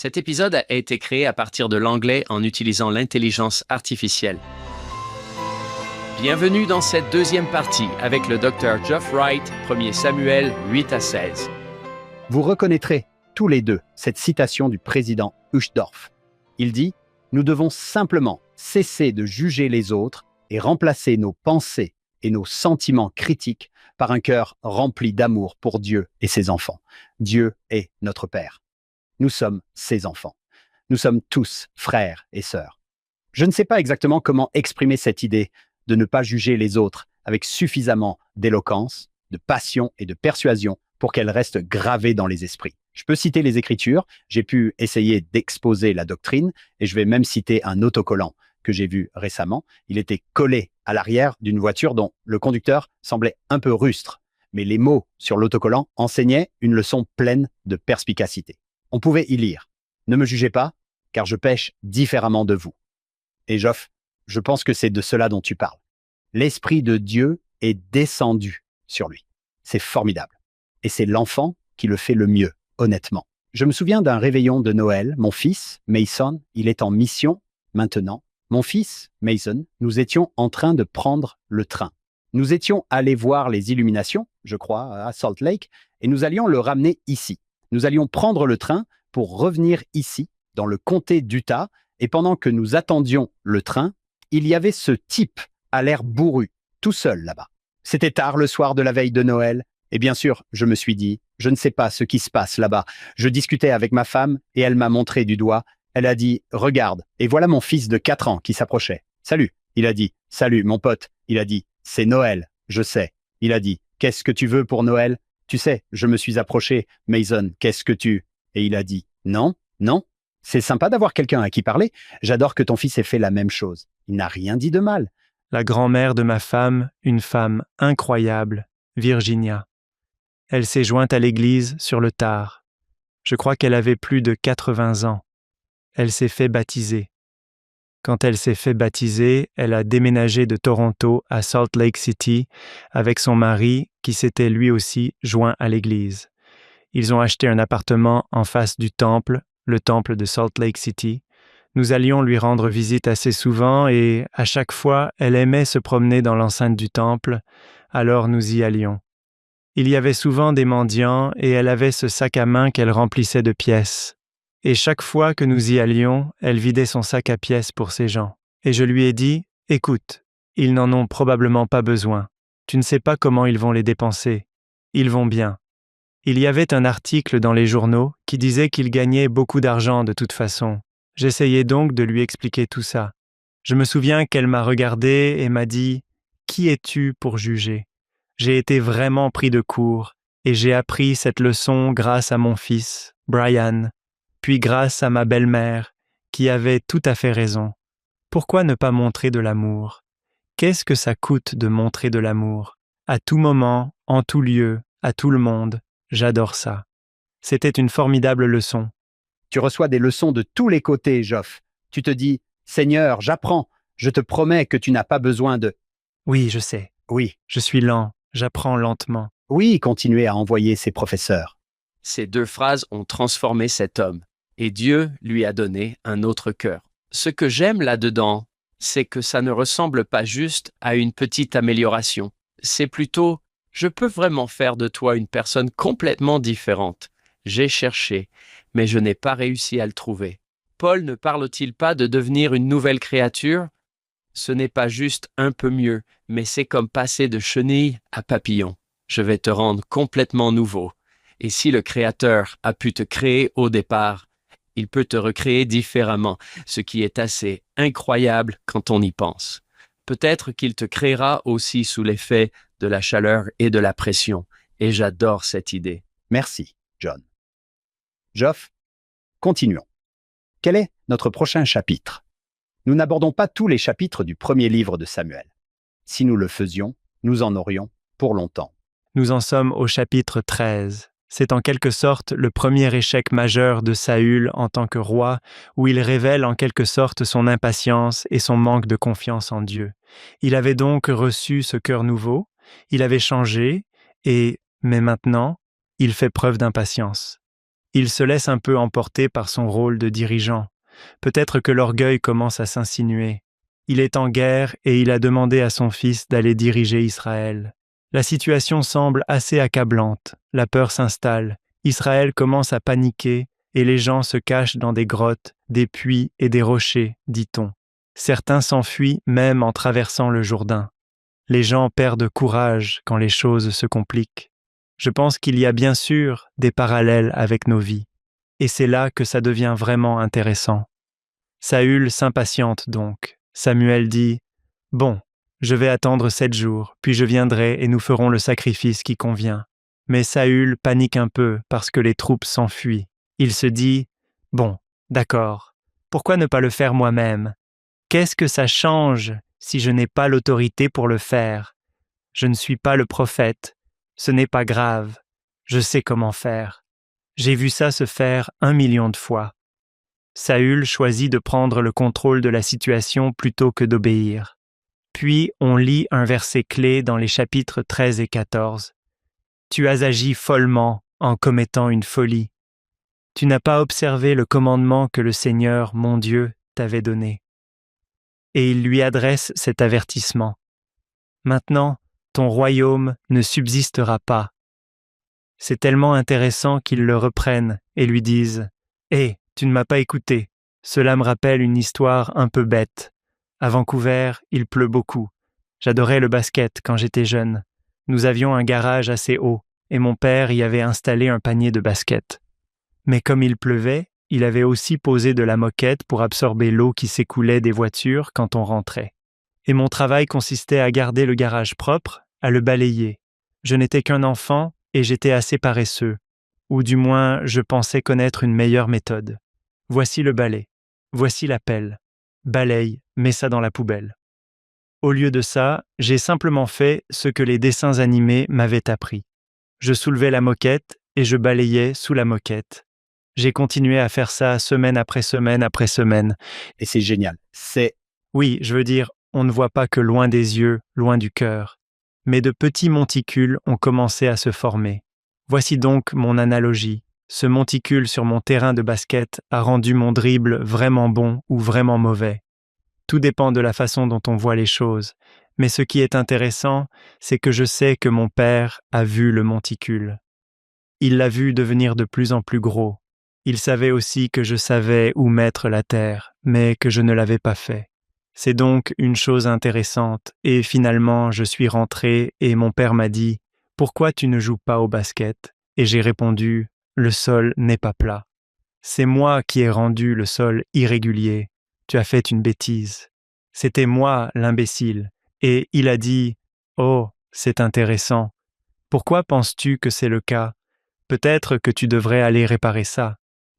Cet épisode a été créé à partir de l'anglais en utilisant l'intelligence artificielle. Bienvenue dans cette deuxième partie avec le Dr. Geoff Wright, 1er Samuel 8 à 16. Vous reconnaîtrez tous les deux cette citation du président Uchtdorf. Il dit « Nous devons simplement cesser de juger les autres et remplacer nos pensées et nos sentiments critiques par un cœur rempli d'amour pour Dieu et ses enfants. Dieu est notre Père. Nous sommes ses enfants. Nous sommes tous frères et sœurs. » Je ne sais pas exactement comment exprimer cette idée de ne pas juger les autres avec suffisamment d'éloquence, de passion et de persuasion pour qu'elle reste gravée dans les esprits. Je peux citer les Écritures, j'ai pu essayer d'exposer la doctrine, et je vais même citer un autocollant que j'ai vu récemment. Il était collé à l'arrière d'une voiture dont le conducteur semblait un peu rustre, mais les mots sur l'autocollant enseignaient une leçon pleine de perspicacité. On pouvait y lire « Ne me jugez pas, car je pêche différemment de vous. » Et Geoff, je pense que c'est de cela dont tu parles. L'Esprit de Dieu est descendu sur lui. C'est formidable. Et c'est l'enfant qui le fait le mieux, honnêtement. Je me souviens d'un réveillon de Noël. Mon fils, Mason, il est en mission maintenant. Mon fils, Mason, nous étions en train de prendre le train. Nous étions allés voir les illuminations, je crois, à Salt Lake, et nous allions le ramener ici. Nous allions prendre le train pour revenir ici, dans le comté d'Utah, et pendant que nous attendions le train, il y avait ce type à l'air bourru, tout seul là-bas. C'était tard le soir de la veille de Noël, et bien sûr, je me suis dit, je ne sais pas ce qui se passe là-bas. Je discutais avec ma femme, et elle m'a montré du doigt. Elle a dit, regarde, et voilà mon fils de 4 ans qui s'approchait. Salut, il a dit. Salut, mon pote. Il a dit, c'est Noël, je sais. Il a dit, qu'est-ce que tu veux pour Noël? Tu sais, je me suis approché. Mason, qu'est-ce que tu... Et il a dit, non, non. C'est sympa d'avoir quelqu'un à qui parler. J'adore que ton fils ait fait la même chose. Il n'a rien dit de mal. La grand-mère de ma femme, une femme incroyable, Virginia. Elle s'est jointe à l'église sur le tard. Je crois qu'elle avait plus de 80 ans. Elle s'est fait baptiser. Quand elle s'est fait baptiser, elle a déménagé de Toronto à Salt Lake City avec son mari qui s'était lui aussi joint à l'église. Ils ont acheté un appartement en face du temple, le temple de Salt Lake City. Nous allions lui rendre visite assez souvent et, à chaque fois, elle aimait se promener dans l'enceinte du temple, alors nous y allions. Il y avait souvent des mendiants et elle avait ce sac à main qu'elle remplissait de pièces. Et chaque fois que nous y allions, elle vidait son sac à pièces pour ces gens. Et je lui ai dit, « Écoute, ils n'en ont probablement pas besoin. Tu ne sais pas comment ils vont les dépenser. Ils vont bien. » Il y avait un article dans les journaux qui disait qu'il gagnait beaucoup d'argent de toute façon. J'essayais donc de lui expliquer tout ça. Je me souviens qu'elle m'a regardé et m'a dit « Qui es-tu pour juger ?» J'ai été vraiment pris de court et j'ai appris cette leçon grâce à mon fils, Brian, puis grâce à ma belle-mère, qui avait tout à fait raison. Pourquoi ne pas montrer de l'amour? Qu'est-ce que ça coûte de montrer de l'amour? À tout moment, en tout lieu, à tout le monde, j'adore ça. C'était une formidable leçon. Tu reçois des leçons de tous les côtés, Geoff. Tu te dis, Seigneur, j'apprends. Je te promets que tu n'as pas besoin de... Oui, je sais. Oui, Je suis lent. J'apprends lentement. oui, continuez à envoyer ses professeurs. Ces 2 phrases ont transformé cet homme, et Dieu lui a donné un autre cœur. Ce que j'aime là-dedans, c'est que ça ne ressemble pas juste à une petite amélioration. C'est plutôt, je peux vraiment faire de toi une personne complètement différente. J'ai cherché, mais je n'ai pas réussi à le trouver. Paul ne parle-t-il pas de devenir une nouvelle créature? Ce n'est pas juste un peu mieux, mais c'est comme passer de chenille à papillon. Je vais te rendre complètement nouveau. Et si le Créateur a pu te créer au départ, il peut te recréer différemment, ce qui est assez incroyable quand on y pense. Peut-être qu'il te créera aussi sous l'effet de la chaleur et de la pression, et j'adore cette idée. Merci, John. Geoff, continuons. Quel est notre prochain chapitre? Nous n'abordons pas tous les chapitres du premier livre de Samuel. Si nous le faisions, nous en aurions pour longtemps. Nous en sommes au chapitre 13. C'est en quelque sorte le premier échec majeur de Saül en tant que roi, où il révèle en quelque sorte son impatience et son manque de confiance en Dieu. Il avait donc reçu ce cœur nouveau, il avait changé, mais maintenant, il fait preuve d'impatience. Il se laisse un peu emporter par son rôle de dirigeant. Peut-être que l'orgueil commence à s'insinuer. Il est en guerre et il a demandé à son fils d'aller diriger Israël. La situation semble assez accablante. La peur s'installe. Israël commence à paniquer et les gens se cachent dans des grottes, des puits et des rochers, dit-on. Certains s'enfuient même en traversant le Jourdain. Les gens perdent courage quand les choses se compliquent. Je pense qu'il y a bien sûr des parallèles avec nos vies. Et c'est là que ça devient vraiment intéressant. Saül s'impatiente donc. Samuel dit « Bon, je vais attendre 7 jours, puis je viendrai et nous ferons le sacrifice qui convient. » Mais Saül panique un peu parce que les troupes s'enfuient. Il se dit « Bon, d'accord, pourquoi ne pas le faire moi-même? Qu'est-ce que ça change si je n'ai pas l'autorité pour le faire? Je ne suis pas le prophète, ce n'est pas grave, je sais comment faire. J'ai vu ça se faire 1 million de fois. » Saül choisit de prendre le contrôle de la situation plutôt que d'obéir. Puis on lit un verset clé dans les chapitres 13 et 14. « Tu as agi follement en commettant une folie. Tu n'as pas observé le commandement que le Seigneur, mon Dieu, t'avait donné. » Et il lui adresse cet avertissement. « Maintenant, ton royaume ne subsistera pas. » C'est tellement intéressant qu'ils le reprennent et lui disent « Hé, tu ne m'as pas écouté. Cela me rappelle une histoire un peu bête. À Vancouver, il pleut beaucoup. J'adorais le basket quand j'étais jeune. Nous avions un garage assez haut et mon père y avait installé un panier de basket. Mais comme il pleuvait, il avait aussi posé de la moquette pour absorber l'eau qui s'écoulait des voitures quand on rentrait. Et mon travail consistait à garder le garage propre, à le balayer. Je n'étais qu'un enfant et j'étais assez paresseux. Ou du moins, je pensais connaître une meilleure méthode. Voici le balai. Voici la pelle. Balaye, mets ça dans la poubelle. Au lieu de ça, j'ai simplement fait ce que les dessins animés m'avaient appris. Je soulevais la moquette et je balayais sous la moquette. J'ai continué à faire ça semaine après semaine après semaine. Et c'est génial. Oui, je veux dire, on ne voit pas que loin des yeux, loin du cœur. Mais de petits monticules ont commencé à se former. Voici donc mon analogie. Ce monticule sur mon terrain de basket a rendu mon dribble vraiment bon ou vraiment mauvais. Tout dépend de la façon dont on voit les choses. Mais ce qui est intéressant, c'est que je sais que mon père a vu le monticule. Il l'a vu devenir de plus en plus gros. Il savait aussi que je savais où mettre la terre, mais que je ne l'avais pas fait. C'est donc une chose intéressante, et finalement je suis rentré et mon père m'a dit « Pourquoi tu ne joues pas au basket ?» Et j'ai répondu « Le sol n'est pas plat. C'est moi qui ai rendu le sol irrégulier. Tu as fait une bêtise. C'était moi l'imbécile. » Et il a dit « Oh, c'est intéressant. Pourquoi penses-tu que c'est le cas? Peut-être que tu devrais aller réparer ça. »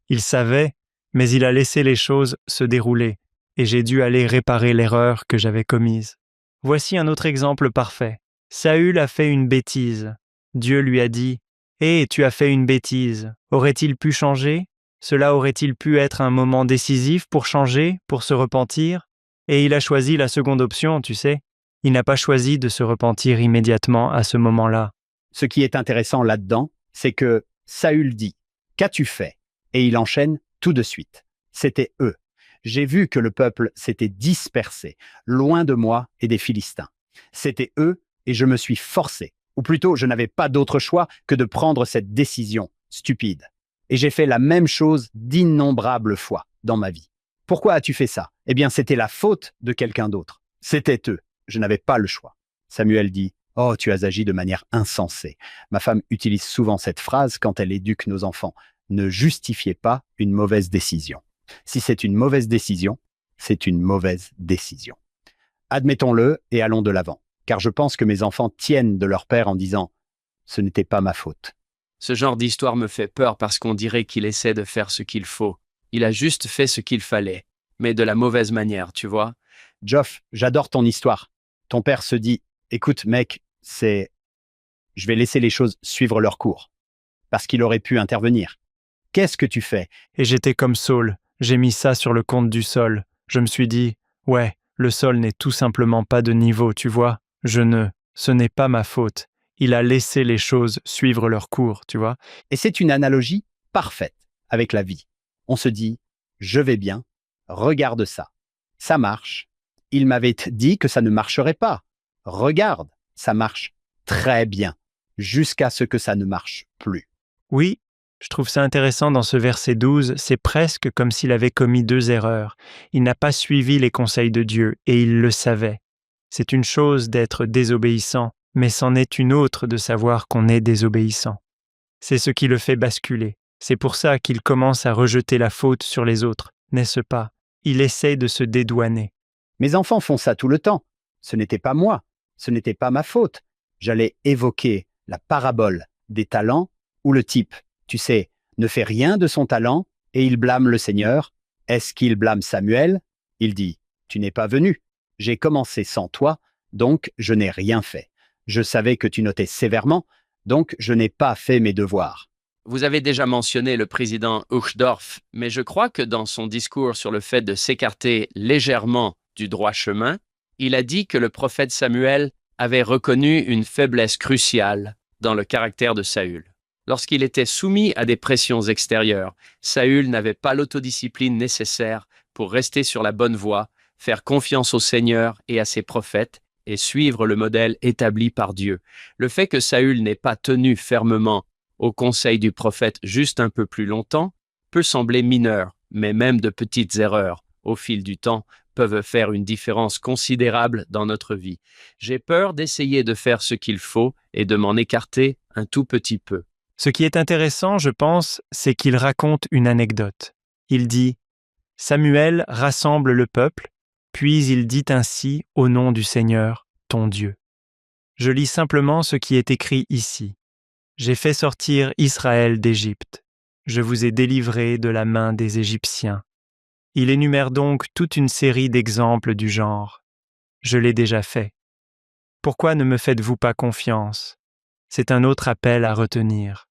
Il savait, mais il a laissé les choses se dérouler, et j'ai dû aller réparer l'erreur que j'avais commise. Voici un autre exemple parfait. Saül a fait une bêtise. Dieu lui a dit « Hé, tu as fait une bêtise. Aurait-il pu changer? Cela aurait-il pu être un moment décisif pour changer, pour se repentir? » Et il a choisi la seconde option, tu sais. Il n'a pas choisi de se repentir immédiatement à ce moment-là. Ce qui est intéressant là-dedans, c'est que Saül dit « Qu'as-tu fait ?» Et il enchaîne tout de suite. C'était eux. J'ai vu que le peuple s'était dispersé, loin de moi et des Philistins. C'était eux et je me suis forcé. Ou plutôt, je n'avais pas d'autre choix que de prendre cette décision stupide. Et j'ai fait la même chose d'innombrables fois dans ma vie. Pourquoi as-tu fait ça? Eh bien, c'était la faute de quelqu'un d'autre. C'était eux. Je n'avais pas le choix. Samuel dit « Oh, tu as agi de manière insensée. » Ma femme utilise souvent cette phrase quand elle éduque nos enfants. Ne justifiez pas une mauvaise décision. Si c'est une mauvaise décision, c'est une mauvaise décision. Admettons-le et allons de l'avant, car je pense que mes enfants tiennent de leur père en disant « ce n'était pas ma faute ». Ce genre d'histoire me fait peur parce qu'on dirait qu'il essaie de faire ce qu'il faut. Il a juste fait ce qu'il fallait, mais de la mauvaise manière, tu vois. Geoff, j'adore ton histoire. Ton père se dit « écoute mec, je vais laisser les choses suivre leur cours », parce qu'il aurait pu intervenir. Qu'est-ce que tu fais? Et j'étais comme Saul, j'ai mis ça sur le compte du sol. Je me suis dit, ouais, le sol n'est tout simplement pas de niveau, tu vois. Ce n'est pas ma faute. Il a laissé les choses suivre leur cours, tu vois. Et c'est une analogie parfaite. avec la vie. On se dit, je vais bien, regarde ça. Ça marche. Il m'avait dit que ça ne marcherait pas. Regarde, ça marche très bien, jusqu'à ce que ça ne marche plus. Oui, je trouve ça intéressant dans ce verset 12, c'est presque comme s'il avait commis 2 erreurs. Il n'a pas suivi les conseils de Dieu et il le savait. C'est une chose d'être désobéissant, mais c'en est une autre de savoir qu'on est désobéissant. C'est ce qui le fait basculer. C'est pour ça qu'il commence à rejeter la faute sur les autres, n'est-ce pas? Il essaie de se dédouaner. Mes enfants font ça tout le temps. Ce n'était pas moi, ce n'était pas ma faute. J'allais évoquer la parabole des talents où le type, tu sais, ne fait rien de son talent et il blâme le Seigneur. Est-ce qu'il blâme Samuel? Il dit, tu n'es pas venu. J'ai commencé sans toi, donc je n'ai rien fait. Je savais que tu notais sévèrement, donc je n'ai pas fait mes devoirs. Vous avez déjà mentionné le président Uchtdorf, mais je crois que dans son discours sur le fait de s'écarter légèrement du droit chemin, il a dit que le prophète Samuel avait reconnu une faiblesse cruciale dans le caractère de Saül. Lorsqu'il était soumis à des pressions extérieures, Saül n'avait pas l'autodiscipline nécessaire pour rester sur la bonne voie, faire confiance au Seigneur et à ses prophètes et suivre le modèle établi par Dieu. Le fait que Saül n'ait pas tenu fermement au conseil du prophète juste un peu plus longtemps peut sembler mineur, mais même de petites erreurs, au fil du temps, peuvent faire une différence considérable dans notre vie. J'ai peur d'essayer de faire ce qu'il faut et de m'en écarter un tout petit peu. Ce qui est intéressant, je pense, c'est qu'il raconte une anecdote. Il dit « Samuel rassemble le peuple, puis il dit ainsi au nom du Seigneur, ton Dieu. » Je lis simplement ce qui est écrit ici. « J'ai fait sortir Israël d'Égypte. Je vous ai délivrés de la main des Égyptiens. » Il énumère donc toute une série d'exemples du genre. Je l'ai déjà fait. Pourquoi ne me faites-vous pas confiance? C'est un autre appel à retenir.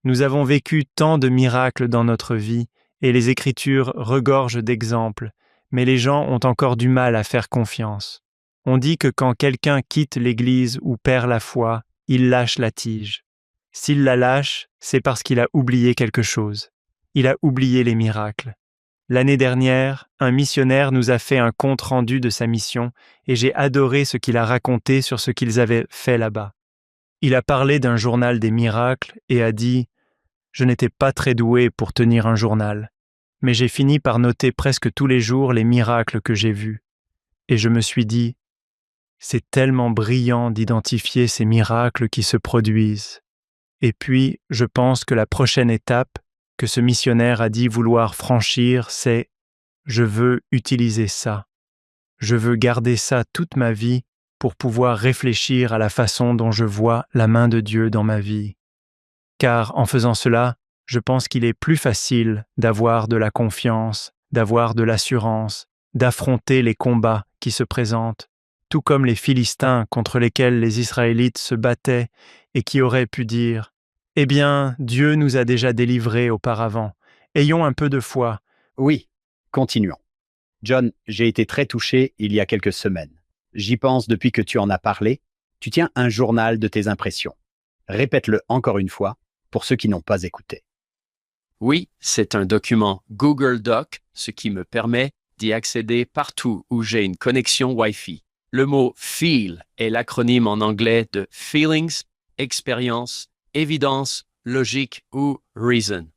Nous avons vécu tant de miracles dans notre vie et les Écritures regorgent d'exemples, mais les gens ont encore du mal à faire confiance. On dit que quand quelqu'un quitte l'Église ou perd la foi, il lâche la tige. S'il la lâche, c'est parce qu'il a oublié quelque chose. Il a oublié les miracles. L'année dernière, un missionnaire nous a fait un compte-rendu de sa mission et j'ai adoré ce qu'il a raconté sur ce qu'ils avaient fait là-bas. Il a parlé d'un journal des miracles et a dit « Je n'étais pas très doué pour tenir un journal, mais j'ai fini par noter presque tous les jours les miracles que j'ai vus. Et je me suis dit « C'est tellement brillant d'identifier ces miracles qui se produisent. » Et puis, je pense que la prochaine étape que ce missionnaire a dit vouloir franchir, c'est « Je veux utiliser ça. Je veux garder ça toute ma vie pour pouvoir réfléchir à la façon dont je vois la main de Dieu dans ma vie. » Car en faisant cela, je pense qu'il est plus facile d'avoir de la confiance, d'avoir de l'assurance, d'affronter les combats qui se présentent, tout comme les Philistins contre lesquels les Israélites se battaient et qui auraient pu dire « Eh bien, Dieu nous a déjà délivrés auparavant. Ayons un peu de foi. » Oui, continuons. John, j'ai été très touché il y a quelques semaines. J'y pense depuis que tu en as parlé. Tu tiens un journal de tes impressions. Répète-le encore une fois pour ceux qui n'ont pas écouté. Oui, c'est un document Google Doc, ce qui me permet d'y accéder partout où j'ai une connexion Wi-Fi. Le mot FEEL est l'acronyme en anglais de Feelings, Expérience, Évidence, Logique ou Reason.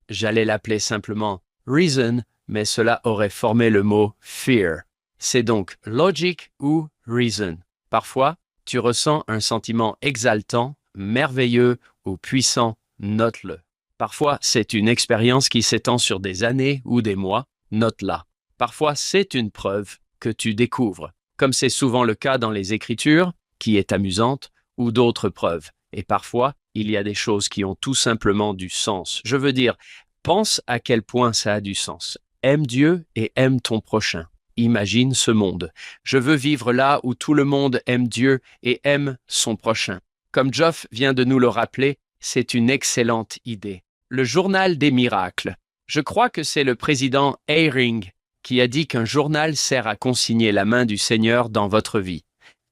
J'allais l'appeler simplement Reason, mais cela aurait formé le mot Fear. C'est donc Logic ou Reason. Parfois, tu ressens un sentiment exaltant, merveilleux ou puissant, note-le. Parfois, c'est une expérience qui s'étend sur des années ou des mois, note-la. Parfois, c'est une preuve que tu découvres, comme c'est souvent le cas dans les Écritures, qui est amusante, ou d'autres preuves. Et parfois, il y a des choses qui ont tout simplement du sens. Je veux dire, pense à quel point ça a du sens. Aime Dieu et aime ton prochain. Imagine ce monde. Je veux vivre là où tout le monde aime Dieu et aime son prochain. Comme Geoff vient de nous le rappeler, c'est une excellente idée. Le journal des miracles. Je crois que c'est le président Eyring qui a dit qu'un journal sert à consigner la main du Seigneur dans votre vie.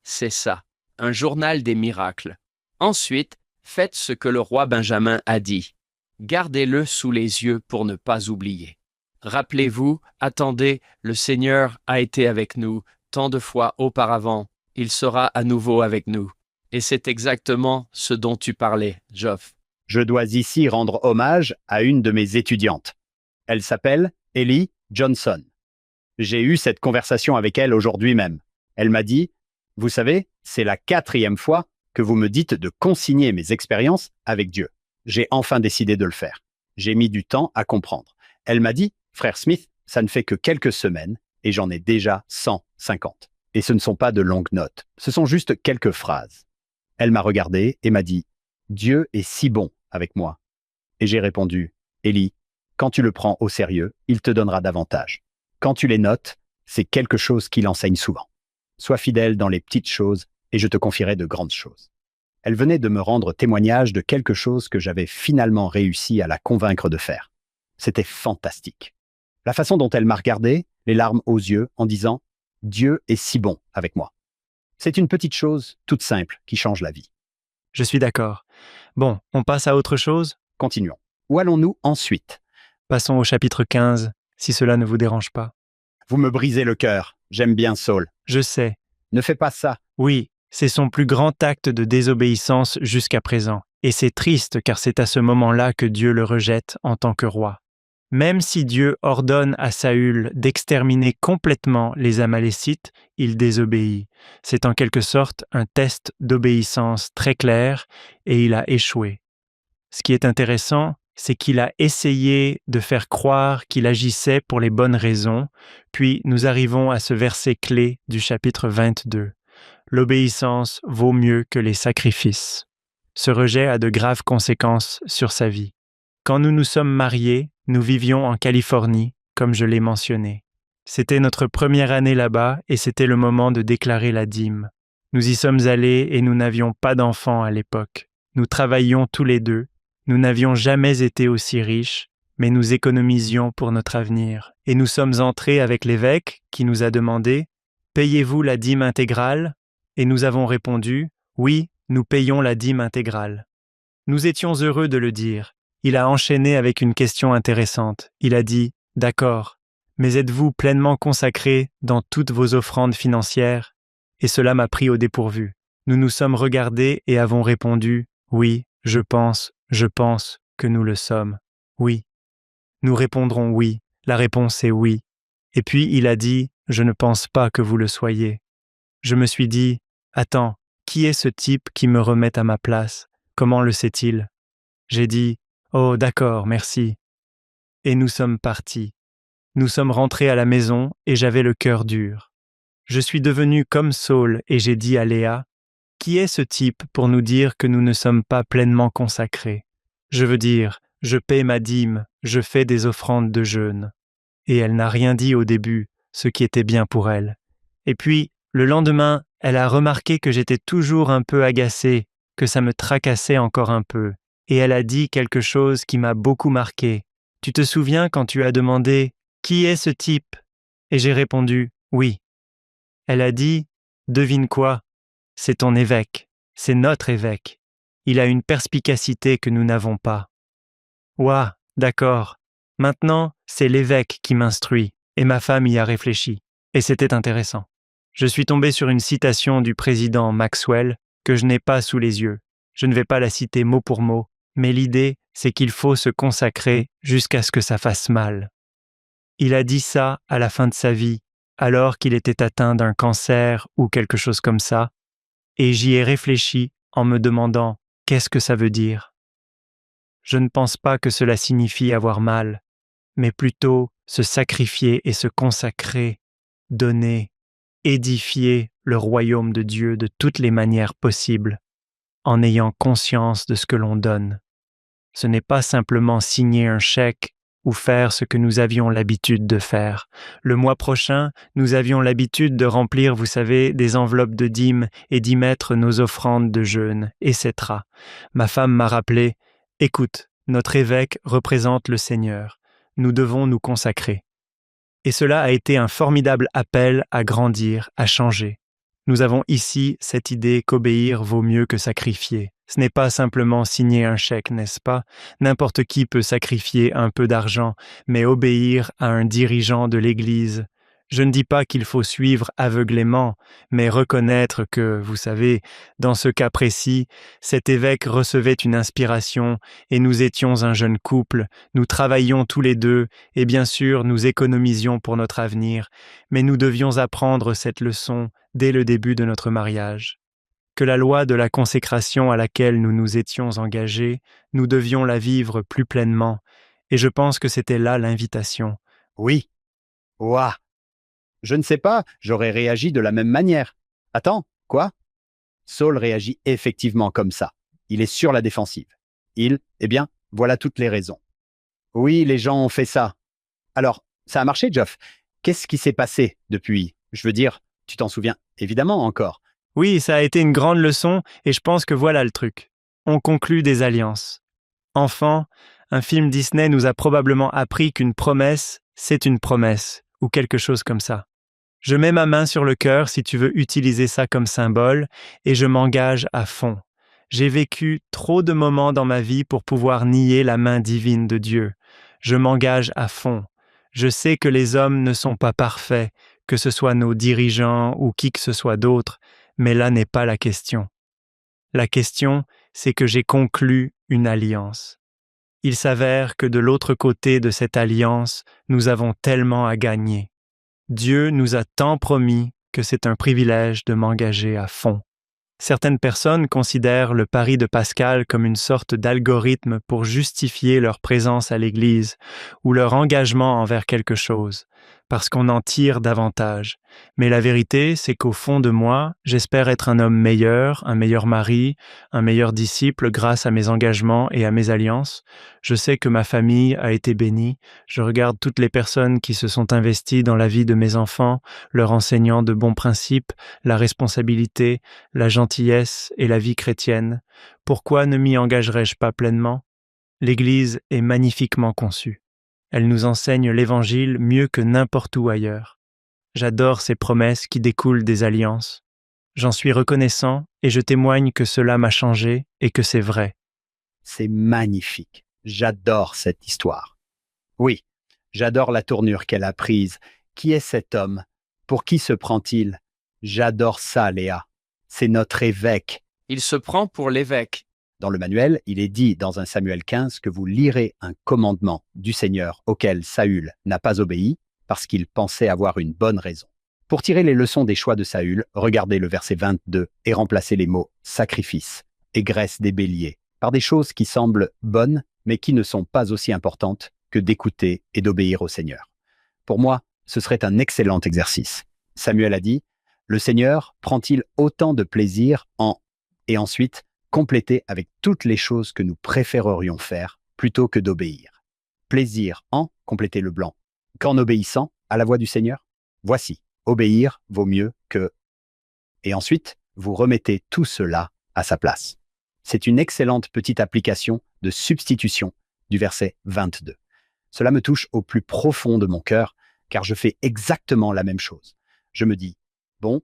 C'est ça, un journal des miracles. Ensuite, faites ce que le roi Benjamin a dit. Gardez-le sous les yeux pour ne pas oublier. Rappelez-vous, attendez, le Seigneur a été avec nous tant de fois auparavant, il sera à nouveau avec nous. Et c'est exactement ce dont tu parlais, Geoff. Je dois ici rendre hommage à une de mes étudiantes. Elle s'appelle Ellie Johnson. J'ai eu cette conversation avec elle aujourd'hui même. Elle m'a dit, « Vous savez, c'est la 4e fois que vous me dites de consigner mes expériences avec Dieu. J'ai enfin décidé de le faire. J'ai mis du temps à comprendre. » Elle m'a dit, « Frère Smith, ça ne fait que quelques semaines et j'en ai déjà 150. Et ce ne sont pas de longues notes, ce sont juste quelques phrases. » Elle m'a regardé et m'a dit, « Dieu est si bon avec moi. » Et j'ai répondu, « Ellie, quand tu le prends au sérieux, il te donnera davantage. Quand tu les notes, c'est quelque chose qu'il enseigne souvent. Sois fidèle dans les petites choses et je te confierai de grandes choses. » Elle venait de me rendre témoignage de quelque chose que j'avais finalement réussi à la convaincre de faire. C'était fantastique. La façon dont elle m'a regardé, les larmes aux yeux, en disant « Dieu est si bon avec moi. » C'est une petite chose toute simple qui change la vie. Je suis d'accord. Bon, on passe à autre chose? Continuons. Où allons-nous ensuite? Passons au chapitre 15, si cela ne vous dérange pas. Vous me brisez le cœur. J'aime bien Saul. Je sais. Ne fais pas ça. Oui, c'est son plus grand acte de désobéissance jusqu'à présent. Et c'est triste car c'est à ce moment-là que Dieu le rejette en tant que roi. Même si Dieu ordonne à Saül d'exterminer complètement les Amalécites, il désobéit. C'est en quelque sorte un test d'obéissance très clair et il a échoué. Ce qui est intéressant, c'est qu'il a essayé de faire croire qu'il agissait pour les bonnes raisons, puis nous arrivons à ce verset clé du chapitre 22. L'obéissance vaut mieux que les sacrifices. Ce rejet a de graves conséquences sur sa vie. Quand nous nous sommes mariés, nous vivions en Californie, comme je l'ai mentionné. C'était notre première année là-bas et c'était le moment de déclarer la dîme. Nous y sommes allés et nous n'avions pas d'enfants à l'époque. Nous travaillions tous les deux. Nous n'avions jamais été aussi riches, mais nous économisions pour notre avenir. Et nous sommes entrés avec l'évêque qui nous a demandé « Payez-vous la dîme intégrale ?» Et nous avons répondu « Oui, nous payons la dîme intégrale. » Nous étions heureux de le dire. Il a enchaîné avec une question intéressante. Il a dit « D'accord, mais êtes-vous pleinement consacré dans toutes vos offrandes financières ?» Et cela m'a pris au dépourvu. Nous nous sommes regardés et avons répondu « Oui, je pense que nous le sommes. Oui. » Nous répondrons « Oui ». La réponse est « oui ». Et puis il a dit « Je ne pense pas que vous le soyez. » Je me suis dit « Attends, qui est ce type qui me remet à ma place? Comment le sait-il » J'ai dit « Oh, d'accord, merci. » Et nous sommes partis. Nous sommes rentrés à la maison et j'avais le cœur dur. Je suis devenu comme Saul et j'ai dit à Léa « Qui est ce type pour nous dire que nous ne sommes pas pleinement consacrés? Je veux dire, je paie ma dîme, je fais des offrandes de jeûne. » Et elle n'a rien dit au début, ce qui était bien pour elle. Et puis, le lendemain, elle a remarqué que j'étais toujours un peu agacé, que ça me tracassait encore un peu. Et elle a dit quelque chose qui m'a beaucoup marqué. « Tu te souviens quand tu as demandé « Qui est ce type ?» Et j'ai répondu « Oui. » Elle a dit « Devine quoi? C'est ton évêque, c'est notre évêque. Il a une perspicacité que nous n'avons pas. » Ouah, d'accord. Maintenant, c'est l'évêque qui m'instruit, et ma femme y a réfléchi. Et c'était intéressant. Je suis tombé sur une citation du président Maxwell que je n'ai pas sous les yeux. Je ne vais pas la citer mot pour mot, mais l'idée, c'est qu'il faut se consacrer jusqu'à ce que ça fasse mal. Il a dit ça à la fin de sa vie, alors qu'il était atteint d'un cancer ou quelque chose comme ça, et j'y ai réfléchi en me demandant qu'est-ce que ça veut dire. Je ne pense pas que cela signifie avoir mal, mais plutôt se sacrifier et se consacrer, donner, édifier le royaume de Dieu de toutes les manières possibles, en ayant conscience de ce que l'on donne. Ce n'est pas simplement signer un chèque ou faire ce que nous avions l'habitude de faire. Le mois prochain, nous avions l'habitude de remplir, vous savez, des enveloppes de dîmes et d'y mettre nos offrandes de jeûne, etc. Ma femme m'a rappelé « Écoute, notre évêque représente le Seigneur. Nous devons nous consacrer. » Et cela a été un formidable appel à grandir, à changer. Nous avons ici cette idée qu'obéir vaut mieux que sacrifier. Ce n'est pas simplement signer un chèque, n'est-ce pas? N'importe qui peut sacrifier un peu d'argent, mais obéir à un dirigeant de l'Église. Je ne dis pas qu'il faut suivre aveuglément, mais reconnaître que, vous savez, dans ce cas précis, cet évêque recevait une inspiration et nous étions un jeune couple, nous travaillions tous les deux et bien sûr nous économisions pour notre avenir, mais nous devions apprendre cette leçon dès le début de notre mariage. Que la loi de la consécration à laquelle nous nous étions engagés, nous devions la vivre plus pleinement, et je pense que c'était là l'invitation. Oui. Ouah. Je ne sais pas, j'aurais réagi de la même manière. Attends, quoi? Saul réagit effectivement comme ça. Il est sur la défensive. Eh bien, voilà toutes les raisons. Oui, les gens ont fait ça. Alors, ça a marché, Geoff. Qu'est-ce qui s'est passé depuis? Je veux dire, tu t'en souviens évidemment encore. Oui, ça a été une grande leçon, et je pense que voilà le truc. On conclut des alliances. Enfant, un film Disney nous a probablement appris qu'une promesse, c'est une promesse, ou quelque chose comme ça. Je mets ma main sur le cœur si tu veux utiliser ça comme symbole, et je m'engage à fond. J'ai vécu trop de moments dans ma vie pour pouvoir nier la main divine de Dieu. Je m'engage à fond. Je sais que les hommes ne sont pas parfaits, que ce soit nos dirigeants ou qui que ce soit d'autre, mais là n'est pas la question. La question, c'est que j'ai conclu une alliance. Il s'avère que de l'autre côté de cette alliance, nous avons tellement à gagner. Dieu nous a tant promis que c'est un privilège de m'engager à fond. Certaines personnes considèrent le pari de Pascal comme une sorte d'algorithme pour justifier leur présence à l'Église ou leur engagement envers quelque chose, parce qu'on en tire davantage. Mais la vérité, c'est qu'au fond de moi, j'espère être un homme meilleur, un meilleur mari, un meilleur disciple grâce à mes engagements et à mes alliances. Je sais que ma famille a été bénie. Je regarde toutes les personnes qui se sont investies dans la vie de mes enfants, leur enseignant de bons principes, la responsabilité, la gentillesse et la vie chrétienne. Pourquoi ne m'y engagerais-je pas pleinement? L'Église est magnifiquement conçue. Elle nous enseigne l'Évangile mieux que n'importe où ailleurs. J'adore ces promesses qui découlent des alliances. J'en suis reconnaissant et je témoigne que cela m'a changé et que c'est vrai. C'est magnifique. J'adore cette histoire. Oui, j'adore la tournure qu'elle a prise. Qui est cet homme? Pour qui se prend-il? J'adore ça, Léa. C'est notre évêque. Il se prend pour l'évêque. Dans le manuel, il est dit dans 1 Samuel 15 que vous lirez un commandement du Seigneur auquel Saül n'a pas obéi parce qu'il pensait avoir une bonne raison. Pour tirer les leçons des choix de Saül, regardez le verset 22 et remplacez les mots « sacrifice » et « graisse des béliers » par des choses qui semblent bonnes mais qui ne sont pas aussi importantes que d'écouter et d'obéir au Seigneur. Pour moi, ce serait un excellent exercice. Samuel a dit « Le Seigneur prend-il autant de plaisir en… » et ensuite compléter avec toutes les choses que nous préférerions faire plutôt que d'obéir. Plaisir en, complétez le blanc, qu'en obéissant à la voix du Seigneur. Voici, obéir vaut mieux que… Et ensuite, vous remettez tout cela à sa place. C'est une excellente petite application de substitution du verset 22. Cela me touche au plus profond de mon cœur, car je fais exactement la même chose. Je me dis, bon,